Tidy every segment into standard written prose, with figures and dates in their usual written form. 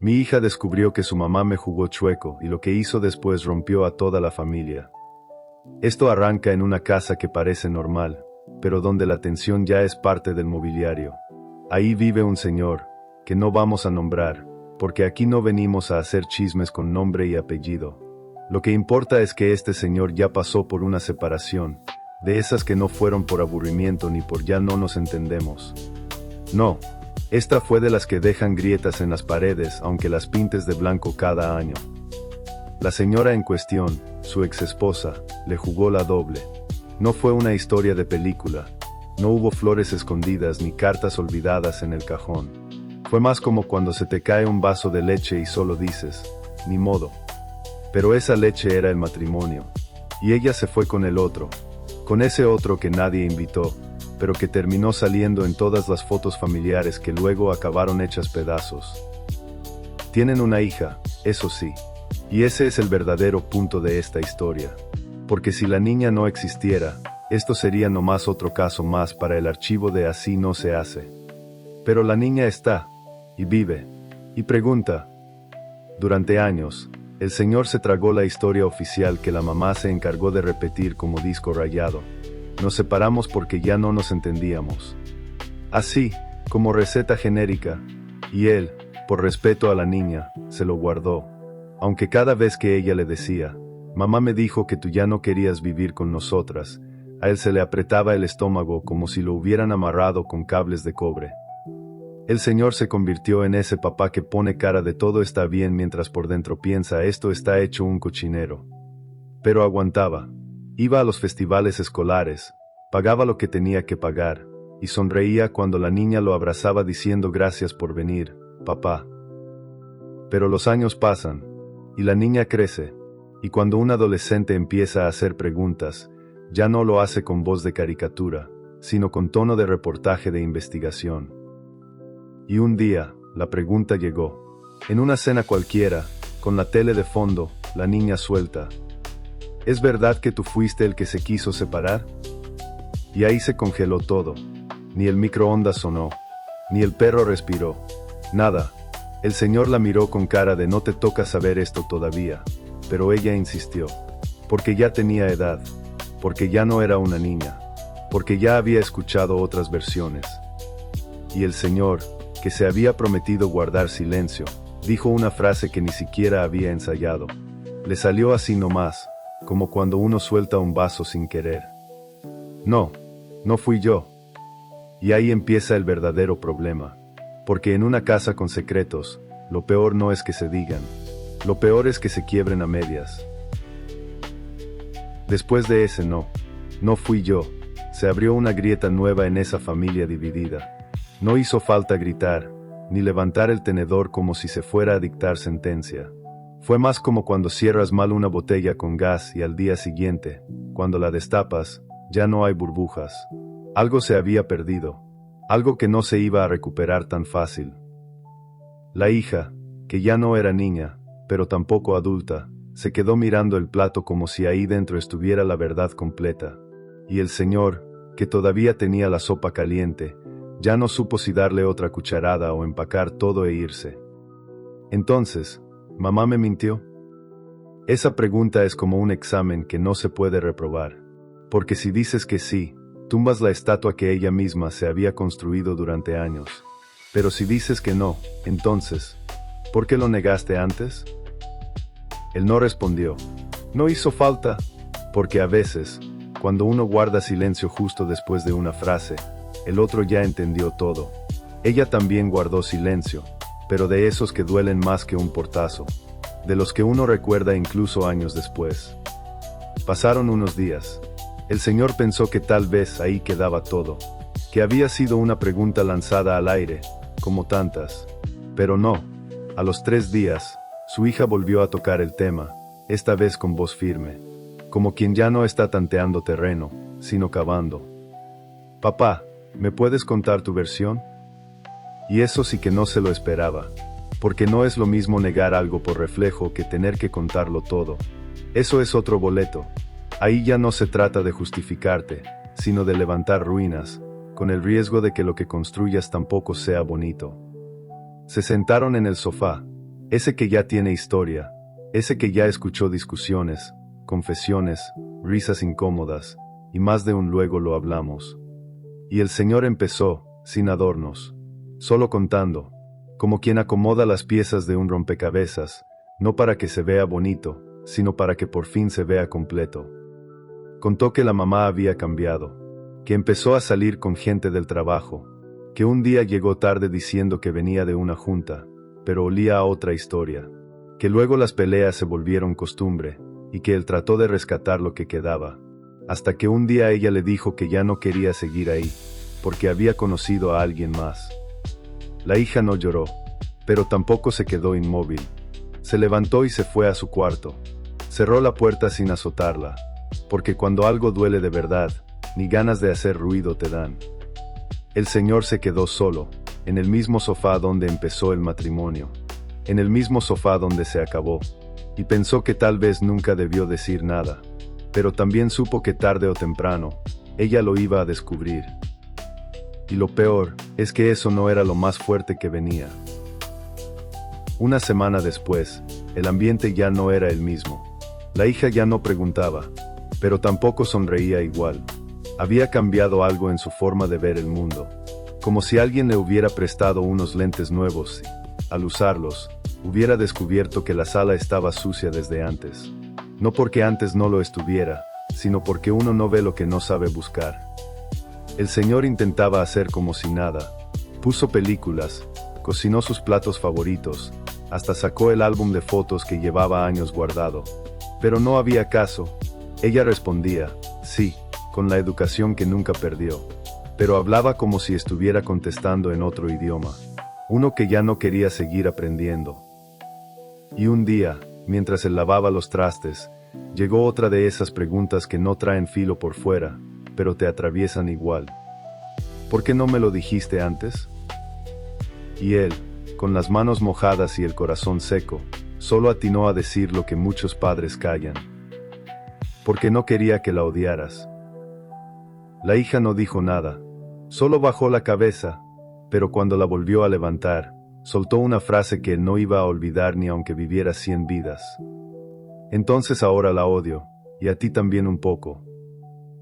Mi hija descubrió que su mamá me jugó chueco y lo que hizo después rompió a toda la familia. Esto arranca en una casa que parece normal, pero donde la tensión ya es parte del mobiliario. Ahí vive un señor, que no vamos a nombrar, porque aquí no venimos a hacer chismes con nombre y apellido. Lo que importa es que este señor ya pasó por una separación, de esas que no fueron por aburrimiento ni por ya no nos entendemos. No, esta fue de las que dejan grietas en las paredes aunque las pintes de blanco cada año. La señora en cuestión, su exesposa, le jugó la doble. No fue una historia de película. No hubo flores escondidas ni cartas olvidadas en el cajón. Fue más como cuando se te cae un vaso de leche y solo dices, ni modo. Pero esa leche era el matrimonio. Y ella se fue con el otro. Con ese otro que nadie invitó, pero que terminó saliendo en todas las fotos familiares que luego acabaron hechas pedazos. Tienen una hija, eso sí. Y ese es el verdadero punto de esta historia. Porque si la niña no existiera, esto sería nomás otro caso más para el archivo de Así no se hace. Pero la niña está, y vive, y pregunta. Durante años, el señor se tragó la historia oficial que la mamá se encargó de repetir como disco rayado. Nos separamos porque ya no nos entendíamos. Así, como receta genérica, y él, por respeto a la niña, se lo guardó. Aunque cada vez que ella le decía, mamá me dijo que tú ya no querías vivir con nosotras, a él se le apretaba el estómago como si lo hubieran amarrado con cables de cobre. El señor se convirtió en ese papá que pone cara de todo está bien mientras por dentro piensa esto está hecho un cochinero. Pero aguantaba. Iba a los festivales escolares, pagaba lo que tenía que pagar, y sonreía cuando la niña lo abrazaba diciendo gracias por venir, papá. Pero los años pasan, y la niña crece, y cuando un adolescente empieza a hacer preguntas, ya no lo hace con voz de caricatura, sino con tono de reportaje de investigación. Y un día, la pregunta llegó. En una cena cualquiera, con la tele de fondo, la niña suelta. ¿Es verdad que tú fuiste el que se quiso separar? Y ahí se congeló todo. Ni el microondas sonó, ni el perro respiró, nada. El señor la miró con cara de no te toca saber esto todavía, pero ella insistió. Porque ya tenía edad, porque ya no era una niña, porque ya había escuchado otras versiones. Y el señor, que se había prometido guardar silencio, dijo una frase que ni siquiera había ensayado. Le salió así nomás, como cuando uno suelta un vaso sin querer. No, no fui yo. Y ahí empieza el verdadero problema. Porque en una casa con secretos, lo peor no es que se digan, lo peor es que se quiebren a medias. Después de ese no fui yo, se abrió una grieta nueva en esa familia dividida. No hizo falta gritar, ni levantar el tenedor como si se fuera a dictar sentencia. Fue más como cuando cierras mal una botella con gas y al día siguiente, cuando la destapas, ya no hay burbujas. Algo se había perdido, algo que no se iba a recuperar tan fácil. La hija, que ya no era niña, pero tampoco adulta, se quedó mirando el plato como si ahí dentro estuviera la verdad completa. Y el señor, que todavía tenía la sopa caliente, ya no supo si darle otra cucharada o empacar todo e irse. Entonces, ¿mamá me mintió? Esa pregunta es como un examen que no se puede reprobar. Porque si dices que sí, tumbas la estatua que ella misma se había construido durante años. Pero si dices que no, entonces, ¿por qué lo negaste antes? Él no respondió. No hizo falta, porque a veces, cuando uno guarda silencio justo después de una frase, el otro ya entendió todo. Ella también guardó silencio, pero de esos que duelen más que un portazo, de los que uno recuerda incluso años después. Pasaron unos días. El señor pensó que tal vez ahí quedaba todo, que había sido una pregunta lanzada al aire, como tantas. Pero no. A los 3 días, su hija volvió a tocar el tema, esta vez con voz firme, como quien ya no está tanteando terreno, sino cavando. Papá, ¿me puedes contar tu versión? Y eso sí que no se lo esperaba, porque no es lo mismo negar algo por reflejo que tener que contarlo todo. Eso es otro boleto. Ahí ya no se trata de justificarte, sino de levantar ruinas, con el riesgo de que lo que construyas tampoco sea bonito. Se sentaron en el sofá, Ese que ya tiene historia, ese que ya escuchó discusiones, confesiones, risas incómodas, y más de un luego lo hablamos. Y el Señor empezó, sin adornos, solo contando, como quien acomoda las piezas de un rompecabezas, no para que se vea bonito, sino para que por fin se vea completo. Contó que la mamá había cambiado, que empezó a salir con gente del trabajo, que un día llegó tarde diciendo que venía de una junta, pero olía a otra historia, que luego las peleas se volvieron costumbre, y que él trató de rescatar lo que quedaba, hasta que un día ella le dijo que ya no quería seguir ahí, porque había conocido a alguien más. La hija no lloró, pero tampoco se quedó inmóvil. Se levantó y se fue a su cuarto. Cerró la puerta sin azotarla, porque cuando algo duele de verdad, ni ganas de hacer ruido te dan. El Señor se quedó solo, en el mismo sofá donde empezó el matrimonio, en el mismo sofá donde se acabó, y pensó que tal vez nunca debió decir nada, pero también supo que tarde o temprano, ella lo iba a descubrir. Y lo peor, es que eso no era lo más fuerte que venía. Una semana después, el ambiente ya no era el mismo. La hija ya no preguntaba, pero tampoco sonreía igual. Había cambiado algo en su forma de ver el mundo, como si alguien le hubiera prestado unos lentes nuevos y, al usarlos, hubiera descubierto que la sala estaba sucia desde antes. No porque antes no lo estuviera, sino porque uno no ve lo que no sabe buscar. El Señor intentaba hacer como si nada. Puso películas, cocinó sus platos favoritos, hasta sacó el álbum de fotos que llevaba años guardado. Pero no había caso. Ella respondía, sí, con la educación que nunca perdió. Pero hablaba como si estuviera contestando en otro idioma, uno que ya no quería seguir aprendiendo. Y un día, mientras él lavaba los trastes, llegó otra de esas preguntas que no traen filo por fuera, pero te atraviesan igual. ¿Por qué no me lo dijiste antes? Y él, con las manos mojadas y el corazón seco, solo atinó a decir lo que muchos padres callan. Porque no quería que la odiaras. La hija no dijo nada, solo bajó la cabeza, pero cuando la volvió a levantar, soltó una frase que él no iba a olvidar ni aunque viviera 100 vidas. Entonces ahora la odio, y a ti también un poco.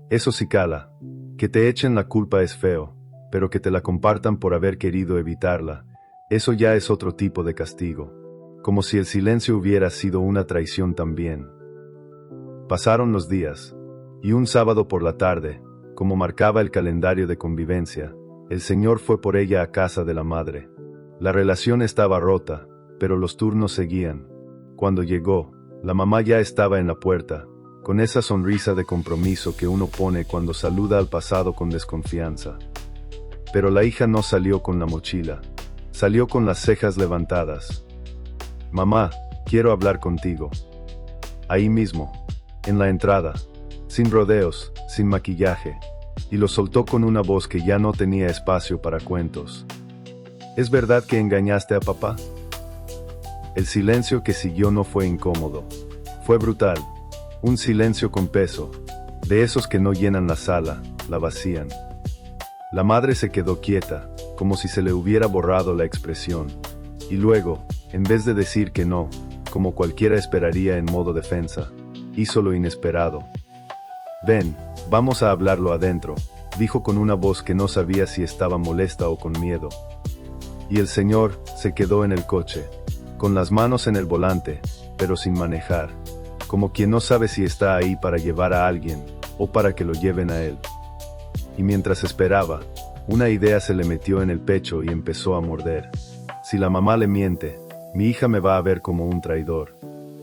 Eso sí cala. Que te echen la culpa es feo, pero que te la compartan por haber querido evitarla, eso ya es otro tipo de castigo. Como si el silencio hubiera sido una traición también. Pasaron los días, y un sábado por la tarde, como marcaba el calendario de convivencia, el Señor fue por ella a casa de la madre. La relación estaba rota, pero los turnos seguían. Cuando llegó, la mamá ya estaba en la puerta, con esa sonrisa de compromiso que uno pone cuando saluda al pasado con desconfianza. Pero la hija no salió con la mochila, salió con las cejas levantadas. Mamá, quiero hablar contigo. Ahí mismo, en la entrada, sin rodeos, sin maquillaje, y lo soltó con una voz que ya no tenía espacio para cuentos. ¿Es verdad que engañaste a papá? El silencio que siguió no fue incómodo, fue brutal. Un silencio con peso, de esos que no llenan la sala, la vacían. La madre se quedó quieta, como si se le hubiera borrado la expresión, y luego, en vez de decir que no, como cualquiera esperaría en modo defensa, hizo lo inesperado. Ven, vamos a hablarlo adentro, dijo con una voz que no sabía si estaba molesta o con miedo. Y el Señor se quedó en el coche, con las manos en el volante, pero sin manejar. Como quien no sabe si está ahí para llevar a alguien, o para que lo lleven a él. Y mientras esperaba, una idea se le metió en el pecho y empezó a morder. Si la mamá le miente, mi hija me va a ver como un traidor.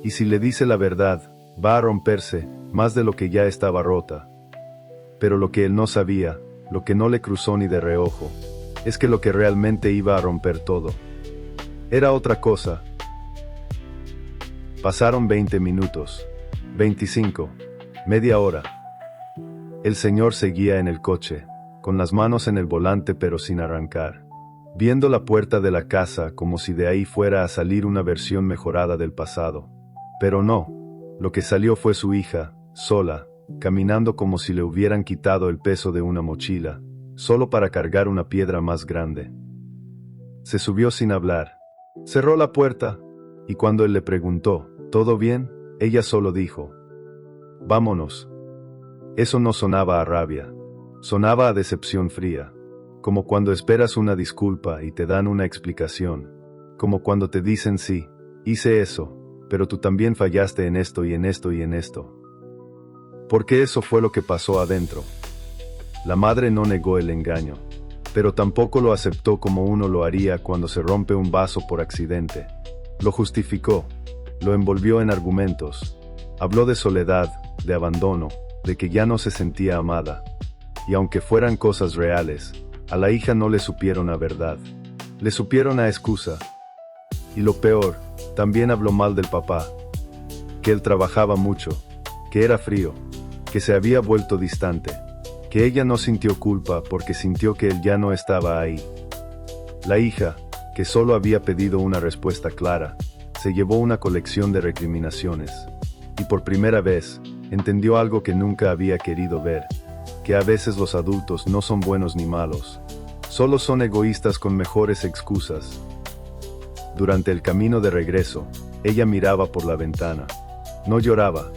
Y si le dice la verdad, va a romperse, más de lo que ya estaba rota. Pero lo que él no sabía, lo que no le cruzó ni de reojo, es que lo que realmente iba a romper todo, era otra cosa. Pasaron 20 minutos, 25, media hora. El Señor seguía en el coche, con las manos en el volante pero sin arrancar, viendo la puerta de la casa como si de ahí fuera a salir una versión mejorada del pasado. Pero no, lo que salió fue su hija, sola, caminando como si le hubieran quitado el peso de una mochila, solo para cargar una piedra más grande. Se subió sin hablar, cerró la puerta, Y cuando él le preguntó, ¿todo bien?, ella solo dijo, vámonos. Eso no sonaba a rabia. Sonaba a decepción fría. Como cuando esperas una disculpa y te dan una explicación. Como cuando te dicen sí, hice eso, pero tú también fallaste en esto y en esto y en esto. Porque eso fue lo que pasó adentro. La madre no negó el engaño, pero tampoco lo aceptó como uno lo haría cuando se rompe un vaso por accidente. Lo justificó, lo envolvió en argumentos. Habló de soledad, de abandono, de que ya no se sentía amada. Y aunque fueran cosas reales, a la hija no le supieron a verdad. Le supieron a excusa. Y lo peor, también habló mal del papá. Que él trabajaba mucho, que era frío, que se había vuelto distante, que ella no sintió culpa porque sintió que él ya no estaba ahí. La hija, que solo había pedido una respuesta clara, se llevó una colección de recriminaciones. Y por primera vez, entendió algo que nunca había querido ver, que a veces los adultos no son buenos ni malos, solo son egoístas con mejores excusas. Durante el camino de regreso, ella miraba por la ventana. No lloraba,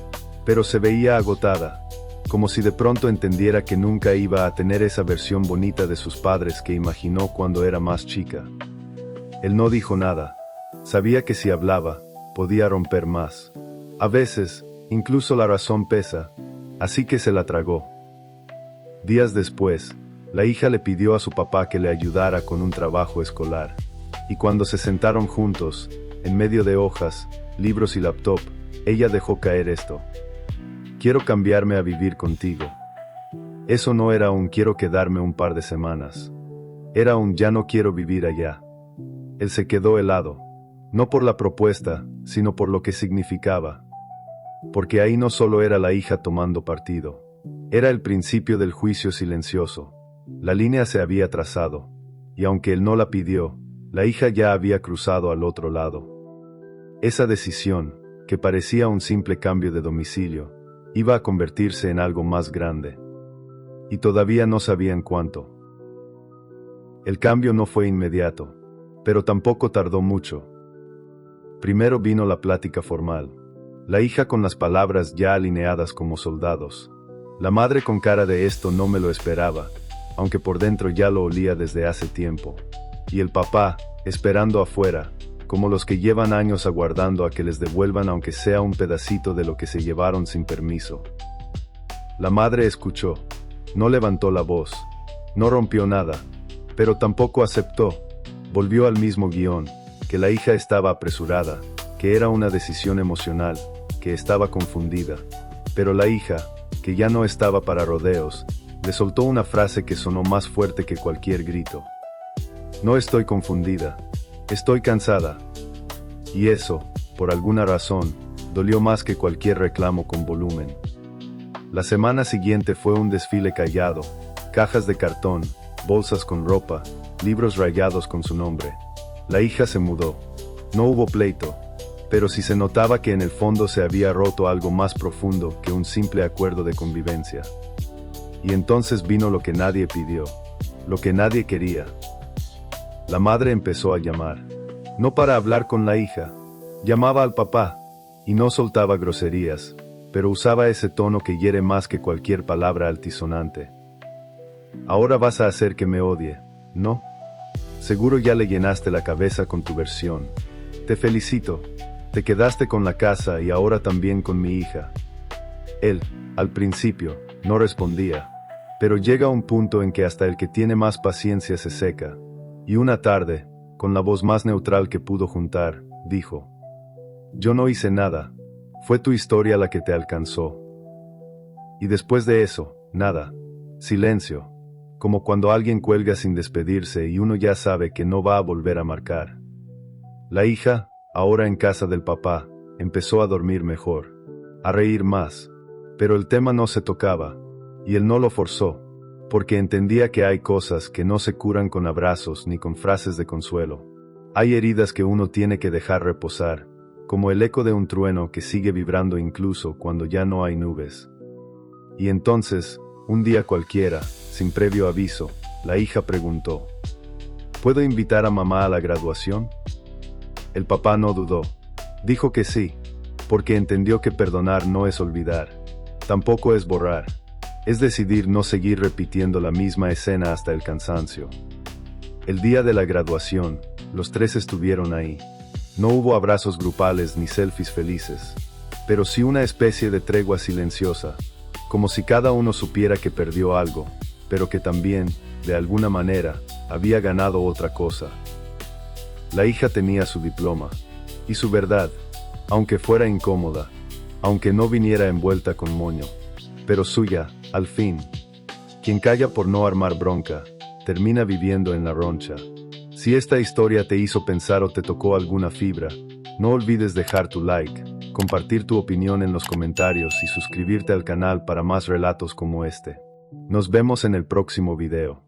pero se veía agotada, como si de pronto entendiera que nunca iba a tener esa versión bonita de sus padres que imaginó cuando era más chica. Él no dijo nada. Sabía que si hablaba, podía romper más. A veces, incluso la razón pesa, así que se la tragó. Días después, la hija le pidió a su papá que le ayudara con un trabajo escolar. Y cuando se sentaron juntos, en medio de hojas, libros y laptop, ella dejó caer esto. Quiero cambiarme a vivir contigo. Eso no era un quiero quedarme un par de semanas. Era un ya no quiero vivir allá. Él se quedó helado. No por la propuesta, sino por lo que significaba. Porque ahí no solo era la hija tomando partido. Era el principio del juicio silencioso. La línea se había trazado. Y aunque él no la pidió, la hija ya había cruzado al otro lado. Esa decisión, que parecía un simple cambio de domicilio, iba a convertirse en algo más grande. Y todavía no sabían cuánto. El cambio no fue inmediato, pero tampoco tardó mucho. Primero vino la plática formal. La hija con las palabras ya alineadas como soldados. La madre con cara de esto no me lo esperaba, aunque por dentro ya lo olía desde hace tiempo. Y el papá, esperando afuera, como los que llevan años aguardando a que les devuelvan aunque sea un pedacito de lo que se llevaron sin permiso. La madre escuchó, no levantó la voz, no rompió nada, pero tampoco aceptó. Volvió al mismo guión, que la hija estaba apresurada, que era una decisión emocional, que estaba confundida. Pero la hija, que ya no estaba para rodeos, le soltó una frase que sonó más fuerte que cualquier grito. No estoy confundida. Estoy cansada. Y eso, por alguna razón, dolió más que cualquier reclamo con volumen. La semana siguiente fue un desfile callado, cajas de cartón, bolsas con ropa, libros rayados con su nombre. La hija se mudó. No hubo pleito, pero sí se notaba que en el fondo se había roto algo más profundo que un simple acuerdo de convivencia. Y entonces vino lo que nadie pidió, lo que nadie quería. La madre empezó a llamar, no para hablar con la hija, llamaba al papá, y no soltaba groserías, pero usaba ese tono que hiere más que cualquier palabra altisonante. Ahora vas a hacer que me odie, ¿no? Seguro ya le llenaste la cabeza con tu versión. Te felicito, te quedaste con la casa y ahora también con mi hija. Él, al principio, no respondía, pero llega un punto en que hasta el que tiene más paciencia se seca. Y una tarde, con la voz más neutral que pudo juntar, dijo: yo no hice nada, fue tu historia la que te alcanzó. Y después de eso, nada, silencio, como cuando alguien cuelga sin despedirse y uno ya sabe que no va a volver a marcar. La hija, ahora en casa del papá, empezó a dormir mejor, a reír más, pero el tema no se tocaba, y él no lo forzó. Porque entendía que hay cosas que no se curan con abrazos ni con frases de consuelo. Hay heridas que uno tiene que dejar reposar, como el eco de un trueno que sigue vibrando incluso cuando ya no hay nubes. Y entonces, un día cualquiera, sin previo aviso, la hija preguntó: ¿puedo invitar a mamá a la graduación? El papá no dudó. Dijo que sí, porque entendió que perdonar no es olvidar, tampoco es borrar, es decidir no seguir repitiendo la misma escena hasta el cansancio. El día de la graduación, los tres estuvieron ahí. No hubo abrazos grupales ni selfies felices, pero sí una especie de tregua silenciosa, como si cada uno supiera que perdió algo, pero que también, de alguna manera, había ganado otra cosa. La hija tenía su diploma, y su verdad, aunque fuera incómoda, aunque no viniera envuelta con moño, pero suya, al fin. Quien calla por no armar bronca, termina viviendo en la roncha. Si esta historia te hizo pensar o te tocó alguna fibra, no olvides dejar tu like, compartir tu opinión en los comentarios y suscribirte al canal para más relatos como este. Nos vemos en el próximo video.